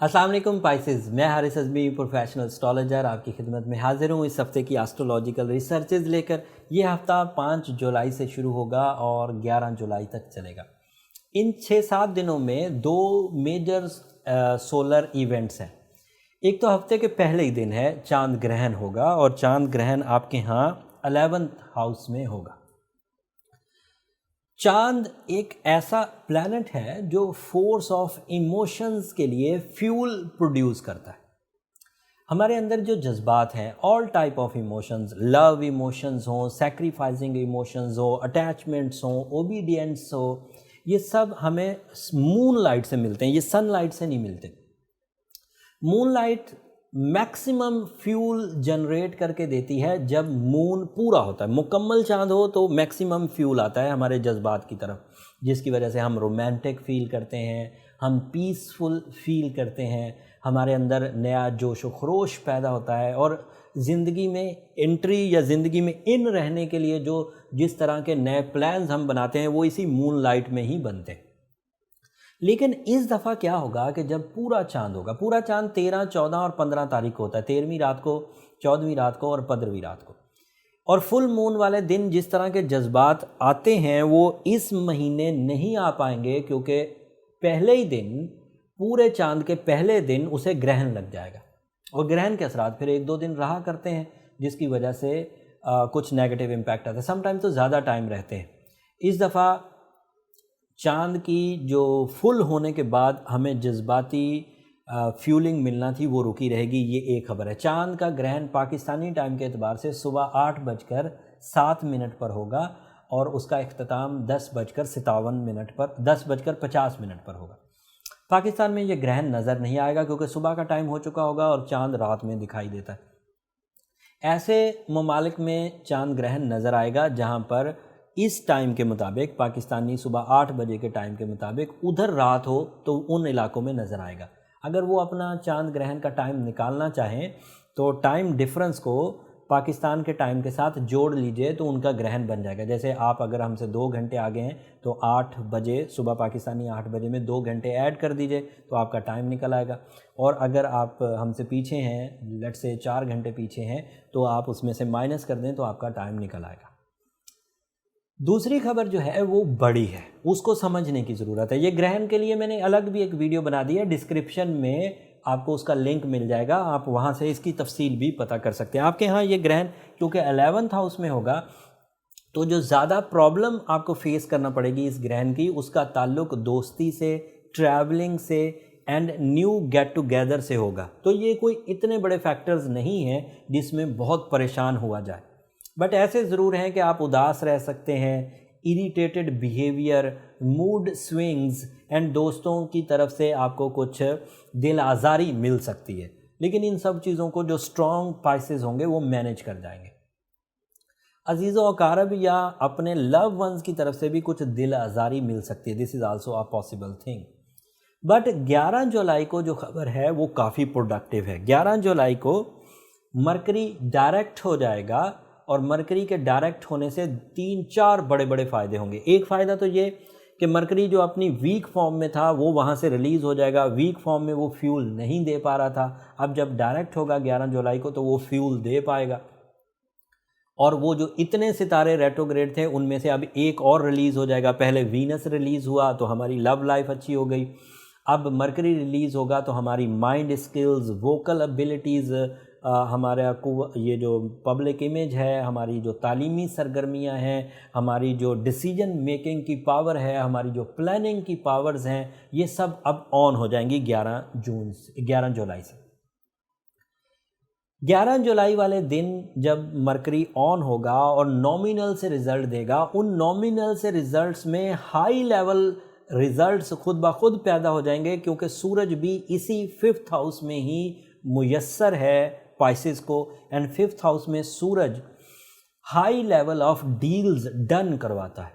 अस्सलाम वालेकुम पाइसेस, मैं हारिस अज़मी प्रोफेशनल एस्ट्रोलॉजर आपकी खिदमत में हाजिर हूँ इस हफ़्ते की एस्ट्रोलॉजिकल रिसर्चेज लेकर। ये हफ़्ता 5 जुलाई से शुरू होगा और 11 जुलाई तक चलेगा। इन 6-7 दिनों में दो मेजर सोलर इवेंट्स हैं। एक तो हफ़्ते के पहले ही दिन है चांद ग्रहण होगा और चांद ग्रहण आपके यहाँ 11th हाउस में होगा। चांद एक ऐसा प्लैनेट है जो फोर्स ऑफ इमोशंस के लिए फ्यूल प्रोड्यूस करता है। हमारे अंदर जो जज्बात हैं, all type of emotions, love emotions हो, सैक्रिफाइसिंग इमोशंस हो, अटैचमेंट्स हो, ओबीडियंस हो, ये सब हमें मून लाइट से मिलते हैं, ये सनलाइट से नहीं मिलते। मूनलाइट मैक्सिमम फ्यूल जनरेट करके देती है जब मून पूरा होता है, मुकम्मल चांद हो तो मैक्सिमम फ्यूल आता है हमारे जज्बात की तरफ, जिसकी वजह से हम रोमांटिक फील करते हैं, हम पीसफुल फील करते हैं, हमारे अंदर नया जोश व खरोश पैदा होता है और ज़िंदगी में एंट्री या ज़िंदगी में इन रहने के लिए जो जिस तरह के नए प्लान्स हम बनाते हैं वो इसी मून लाइट में ही बनते हैं। लेकिन इस दफ़ा क्या होगा कि जब पूरा चांद होगा, पूरा चांद 13, 14 और 15 तारीख को होता है, 13वीं रात को, 14वीं रात को और 15वीं रात को। और फुल मून वाले दिन जिस तरह के जज्बात आते हैं वो इस महीने नहीं आ पाएंगे, क्योंकि पहले ही दिन, पूरे चांद के पहले दिन उसे ग्रहण लग जाएगा और ग्रहण के असरात फिर 1-2 दिन रहा करते हैं, जिसकी वजह से कुछ नेगेटिव इम्पैक्ट आता है। समटाइम तो ज़्यादा टाइम रहते हैं। इस दफ़ा चांद की जो फुल होने के बाद हमें जज्बाती फ्यूलिंग मिलना थी वो रुकी रहेगी, ये एक खबर है। चांद का ग्रहण पाकिस्तानी टाइम के एतबार से सुबह 8:07 पर होगा और उसका इख्तिताम 10:57 पर 10:50 पर होगा। पाकिस्तान में ये ग्रहण नज़र नहीं आएगा क्योंकि सुबह का टाइम हो चुका होगा और चांद रात में दिखाई देता है। ऐसे ममालिक में चांद ग्रहण नज़र आएगा जहाँ पर इस टाइम के मुताबिक, पाकिस्तानी सुबह 8 बजे के टाइम के मुताबिक उधर रात हो तो उन इलाकों में नज़र आएगा। अगर वो अपना चांद ग्रहण का टाइम निकालना चाहें तो टाइम डिफरेंस को पाकिस्तान के टाइम के साथ जोड़ लीजिए तो उनका ग्रहण बन जाएगा। जैसे आप अगर हमसे 2 घंटे आगे हैं तो 8 बजे, सुबह पाकिस्तानी 8 बजे में 2 घंटे ऐड कर दीजिए तो आपका टाइम निकल आएगा। और अगर आप हमसे पीछे हैं, लेट्स से 4 घंटे पीछे हैं, तो आप उसमें से माइनस कर दें तो आपका टाइम निकल आएगा। दूसरी खबर जो है वो बड़ी है, उसको समझने की ज़रूरत है। ये ग्रहण के लिए मैंने अलग भी एक वीडियो बना दी है, डिस्क्रिप्शन में आपको उसका लिंक मिल जाएगा, आप वहाँ से इसकी तफसील भी पता कर सकते हैं। आपके यहाँ ये ग्रहण क्योंकि 11th हाउस में होगा तो जो ज़्यादा प्रॉब्लम आपको फेस करना पड़ेगी इस ग्रहण की, उसका ताल्लुक दोस्ती से, ट्रैवलिंग से एंड न्यू गेट टुगेदर से होगा। तो ये कोई इतने बड़े फैक्टर्स नहीं हैं जिसमें बहुत परेशान हुआ जाए, बट ऐसे ज़रूर हैं कि आप उदास रह सकते हैं, irritated behaviour, mood swings and दोस्तों की तरफ से आपको कुछ दिल आज़ारी मिल सकती है। लेकिन इन सब चीज़ों को जो स्ट्रॉन्ग पाइसेस होंगे वो मैनेज कर जाएंगे। अजीज़ व अकारब या अपने लव वंस की तरफ से भी कुछ दिल आज़ारी मिल सकती है। This is also a possible thing. But 11 जुलाई को जो खबर है वो काफ़ी प्रोडक्टिव है। 11 जुलाई को मरकरी डायरेक्ट हो जाएगा और मरकरी के डायरेक्ट होने से 3-4 बड़े बड़े फ़ायदे होंगे। एक फ़ायदा तो ये कि मरकरी जो अपनी वीक फॉर्म में था वो वहाँ से रिलीज़ हो जाएगा। वीक फॉर्म में वो फ्यूल नहीं दे पा रहा था, अब जब डायरेक्ट होगा 11 जुलाई को तो वो फ्यूल दे पाएगा। और वो जो इतने सितारे रेट्रोग्रेड थे उनमें से अब एक और रिलीज़ हो जाएगा। पहले वीनस रिलीज़ हुआ तो हमारी लव लाइफ अच्छी हो गई, अब मरकरी रिलीज़ होगा तो हमारी माइंड स्किल्स, वोकल एबिलिटीज़, हमारा ये जो पब्लिक इमेज है, हमारी जो तालीमी सरगर्मियां हैं, हमारी जो डिसीजन मेकिंग की पावर है, हमारी जो प्लानिंग की पावर्स हैं, ये सब अब ऑन हो जाएंगी 11 जुलाई से। 11 जुलाई वाले दिन जब मरकरी ऑन होगा और नॉमिनल से रिज़ल्ट देगा, उन नॉमिनल से रिज़ल्ट्स में हाई लेवल रिज़ल्ट्स खुद ब खुद पैदा हो जाएंगे, क्योंकि सूरज भी इसी 5th हाउस में ही मुयस्सर है पाइसेस को। एंड 5th हाउस में सूरज high level of deals done करवाता है,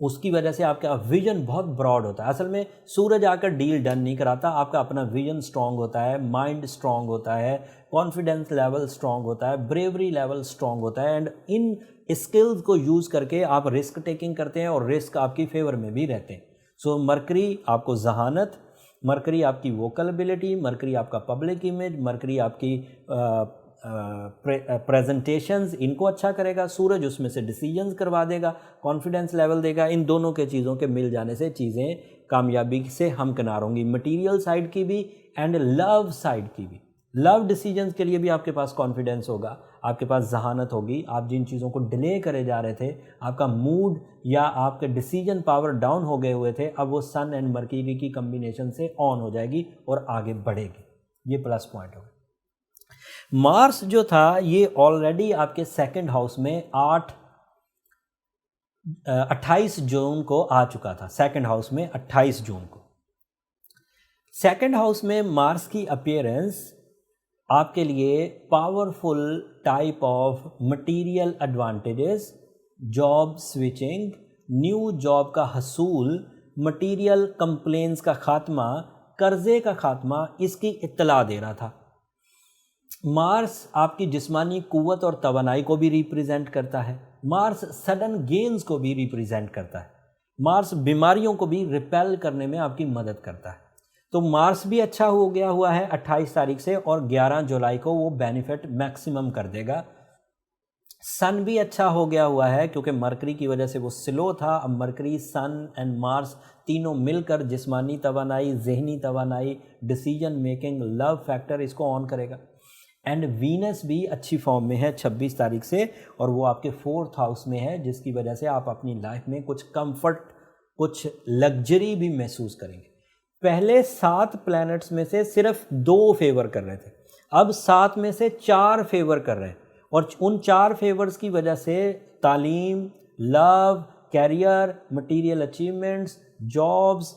उसकी वजह से आपका विजन बहुत ब्रॉड होता है। असल में सूरज आकर डील डन नहीं कराता, आपका अपना विजन स्ट्रांग होता है, माइंड स्ट्रांग होता है, कॉन्फिडेंस लेवल स्ट्रांग होता है, ब्रेवरी लेवल स्ट्रांग होता है। एंड इन स्किल्स को यूज़ करके आप रिस्क टेकिंग करते हैं और रिस्क आपकी फेवर में भी रहते हैं। सो मरकरी आपको जहानत, मरकरी आपकी वोकल एबिलिटी, मरकरी आपका पब्लिक इमेज, मरकरी आपकी प्रेजेंटेशंस, इनको अच्छा करेगा। सूरज उसमें से डिसीजंस करवा देगा, कॉन्फिडेंस लेवल देगा। इन दोनों के चीज़ों के मिल जाने से चीज़ें कामयाबी से हमकिनार होंगी, मटेरियल साइड की भी एंड लव साइड की भी। लव डिसीजंस के लिए भी आपके पास कॉन्फिडेंस होगा, आपके पास जहानत होगी। आप जिन चीज़ों को डिले करे जा रहे थे, आपका मूड या आपके डिसीजन पावर डाउन हो गए हुए थे, अब वो सन एंड मरकरी की कम्बिनेशन से ऑन हो जाएगी और आगे बढ़ेगी। ये प्लस पॉइंट होगा। मार्स जो था ये ऑलरेडी आपके सेकंड हाउस में 28 जून को आ चुका था। सेकंड हाउस में 28 जून को। सेकंड हाउस में मार्स की अपीयरेंस आपके लिए powerful type of material advantages, job switching, new job का हसूल, मटेरियल कंप्लेंट्स का खात्मा, कर्जे का खात्मा, इसकी इत्तला दे रहा था। मार्स आपकी जिस्मानी कुव्वत और तवानाई को भी रिप्रेजेंट करता है। मार्स सडन गेन्स को भी रिप्रेजेंट करता है। मार्स बीमारियों को भी रिपेल करने में आपकी मदद करता है। तो मार्स भी अच्छा हो गया हुआ है 28 तारीख से, और 11 जुलाई को वो बेनिफिट मैक्सिमम कर देगा। सन भी अच्छा हो गया हुआ है क्योंकि मरकरी की वजह से वो स्लो था। अब मरकरी, सन एंड मार्स तीनों मिलकर जिस्मानी तवानाई, जहनी तवानाई, डिसीजन मेकिंग, लव फैक्टर इसको ऑन करेगा। एंड वीनस भी अच्छी फॉर्म में है 26 तारीख से, और वो आपके 4th हाउस में है, जिसकी वजह से आप अपनी लाइफ में कुछ कंफर्ट, कुछ लग्जरी भी महसूस करेंगे। पहले 7 प्लैनेट्स में से सिर्फ 2 फेवर कर रहे थे, अब 7 में से 4 फेवर कर रहे हैं, और उन 4 फेवर्स की वजह से तालीम, love, career, material achievements, jobs,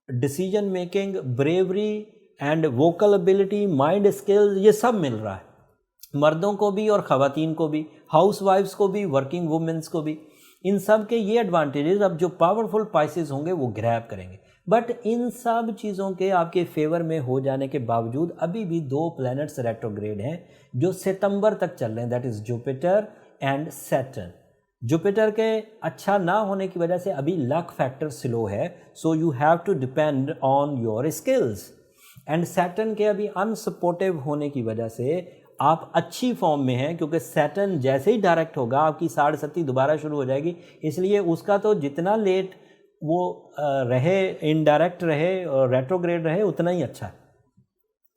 decision making, bravery and vocal ability, mind skills, ये सब मिल रहा है। मर्दों को भी और ख़वातीन को भी, हाउस वाइफ्स को भी, वर्किंग वुमेन्स को भी। इन सब के ये एडवांटेजेस अब जो पावरफुल पाइसेस होंगे वो ग्रैब करेंगे। बट इन सब चीज़ों के आपके फेवर में हो जाने के बावजूद अभी भी 2 प्लैनेट्स रेट्रोग्रेड हैं जो सितंबर तक चल रहे हैं, that is Jupiter and Saturn. Jupiter के अच्छा ना होने की वजह से अभी लक फैक्टर स्लो है, so you have to depend on your skills. And Saturn के अभी अनसपोर्टिव होने की वजह से आप अच्छी फॉर्म में हैं, क्योंकि सैटर्न जैसे ही डायरेक्ट होगा आपकी 7.5 दोबारा शुरू हो जाएगी, इसलिए उसका तो जितना लेट वो रहे, इनडायरेक्ट रहे और रेट्रोग्रेड रहे, उतना ही अच्छा है।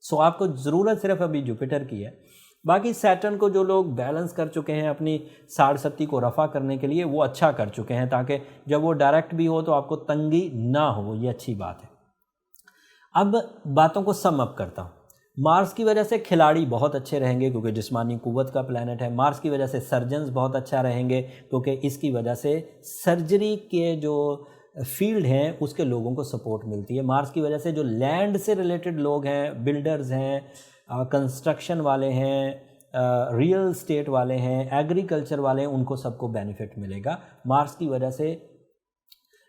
सो आपको ज़रूरत सिर्फ अभी जुपिटर की है। बाकी सैटर्न को जो लोग बैलेंस कर चुके हैं अपनी 7.5 को रफ़ा करने के लिए, वो अच्छा कर चुके हैं, ताकि जब वो डायरेक्ट भी हो तो आपको तंगी ना हो, ये अच्छी बात है। अब बातों को सम अप करता हूँ। मार्स की वजह से खिलाड़ी बहुत अच्छे रहेंगे क्योंकि जिस्मानी कुव्वत का प्लैनेट है। मार्स की वजह से सर्जन्स बहुत अच्छा रहेंगे क्योंकि इसकी वजह से सर्जरी के जो फील्ड हैं उसके लोगों को सपोर्ट मिलती है। मार्स की वजह से जो लैंड से रिलेटेड लोग हैं, बिल्डर्स हैं, कंस्ट्रक्शन वाले हैं, रियल स्टेट वाले हैं, एग्रीकल्चर वाले हैं, उनको सबको बेनिफिट मिलेगा। मार्स की वजह से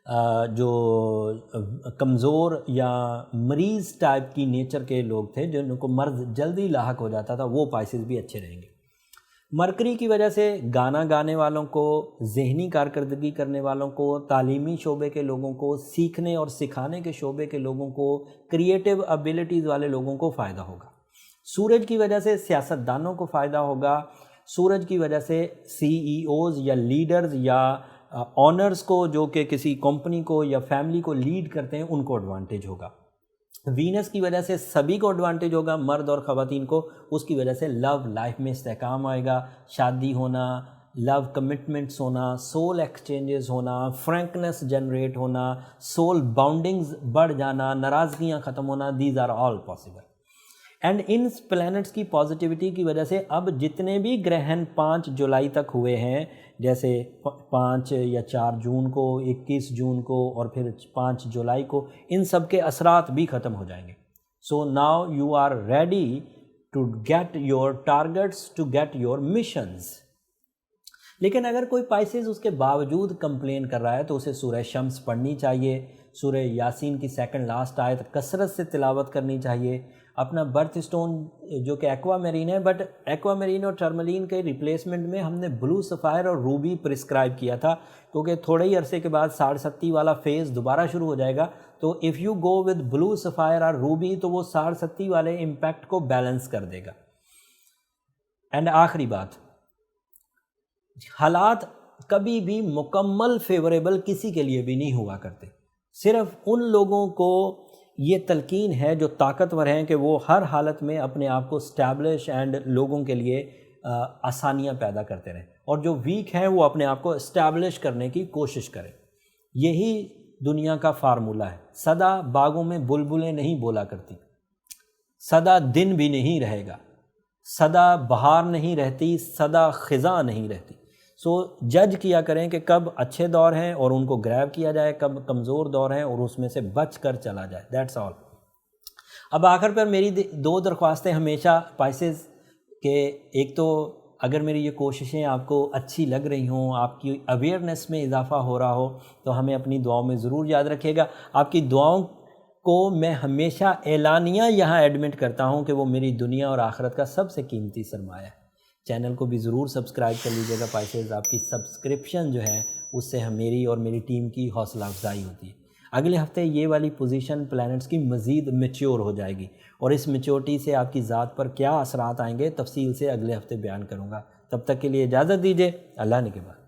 जो कमज़ोर या मरीज़ टाइप की नेचर के लोग थे, जिनको मर्ज जल्दी लाहक हो जाता था, वो पाइसेस भी अच्छे रहेंगे। मरकरी की वजह से गाना गाने वालों को, जहनी कारकर्दगी करने वालों को, तालीमी शोबे के लोगों को, सीखने और सिखाने के शोबे के लोगों को, क्रिएटिव एबिलिटीज़ वाले लोगों को फ़ायदा होगा। सूरज की वजह से सियासतदानों को फ़ायदा होगा। सूरज की वजह से CEOs या लीडर्स या ऑनर्स को, जो कि किसी कंपनी को या फैमिली को लीड करते हैं, उनको एडवांटेज होगा। वीनस की वजह से सभी को एडवांटेज होगा, मर्द और ख़वातीन को। उसकी वजह से लव लाइफ में इस्तेहकाम आएगा, शादी होना, लव कमिटमेंट्स होना, सोल एक्सचेंजेस होना, फ्रैंकनेस जनरेट होना, सोल बाउंडिंग्स बढ़ जाना, नाराज़गियाँ ख़त्म होना, these are all possible. And in planets की पॉजिटिविटी की वजह से अब जितने भी ग्रहण 5 जुलाई तक हुए हैं, जैसे 5 या 4 जून को, 21 जून को और फिर 5 जुलाई को, इन सब के असरात भी ख़त्म हो जाएंगे। So now you are ready to get your targets, to get your missions. लेकिन अगर कोई पाइसेस उसके बावजूद कंप्लेन कर रहा है तो उसे सूरह शम्स पढ़नी चाहिए, सूरह यासीन की सेकंड लास्ट आयत कसरत से तिलावत करनी चाहिए। अपना बर्थ स्टोन जो कि एक्वामेरीन है, बट एक्वामेरीन और टर्मलीन के रिप्लेसमेंट में हमने ब्लू सफ़ायर और रूबी प्रिस्क्राइब किया था, क्योंकि थोड़े ही अरसे के बाद 7.5 वाला फेज़ दोबारा शुरू हो जाएगा, तो if you go with blue sapphire और रूबी तो वो सारसती वाले इम्पैक्ट को बैलेंस कर देगा। एंड आखिरी बात, हालात कभी भी मुकम्मल फेवरेबल किसी के लिए भी नहीं हुआ करते। सिर्फ उन लोगों को ये तलकीन है जो ताकतवर हैं कि वो हर हालत में अपने आप को स्टैब्लिश एंड लोगों के लिए आसानियाँ पैदा करते रहें, और जो वीक हैं वो अपने आप को इस्टेब्लिश करने की कोशिश करें। यही दुनिया का फार्मूला है। सदा बागों में बुलबुलें नहीं बोला करती, सदा दिन भी नहीं रहेगा, सदा बहार नहीं रहती, सदा ख़िज़ा नहीं रहती। सो जज किया करें कि कब अच्छे दौर हैं और उनको ग्रैब किया जाए, कब कमज़ोर दौर हैं और उसमें से बच कर चला जाए। That's all. अब आखिर पर मेरी दो दरख्वास्तें हमेशा पाइसेस के, एक तो अगर मेरी ये कोशिशें आपको अच्छी लग रही हों, आपकी अवेयरनेस में इजाफ़ा हो रहा हो, तो हमें अपनी दुआओं में ज़रूर याद रखिएगा। आपकी दुआओं को मैं हमेशा एलानिया यहाँ एडमिट करता हूँ कि वो मेरी दुनिया और आखिरत का सबसे कीमती सरमाया है। चैनल को भी ज़रूर सब्सक्राइब कर लीजिएगा पाइसेस। आपकी सब्सक्रिप्शन जो है उससे मेरी और मेरी टीम की हौसला अफजाई होती है। अगले हफ्ते ये वाली पोजीशन प्लैनेट्स की मज़ीद मैच्योर हो जाएगी और इस मैच्योरिटी से आपकी ज़ात पर क्या असरात आएंगे तफसील से अगले हफ्ते बयान करूँगा। तब तक के लिए इजाज़त दीजिए। अल्लाह ने के बाद।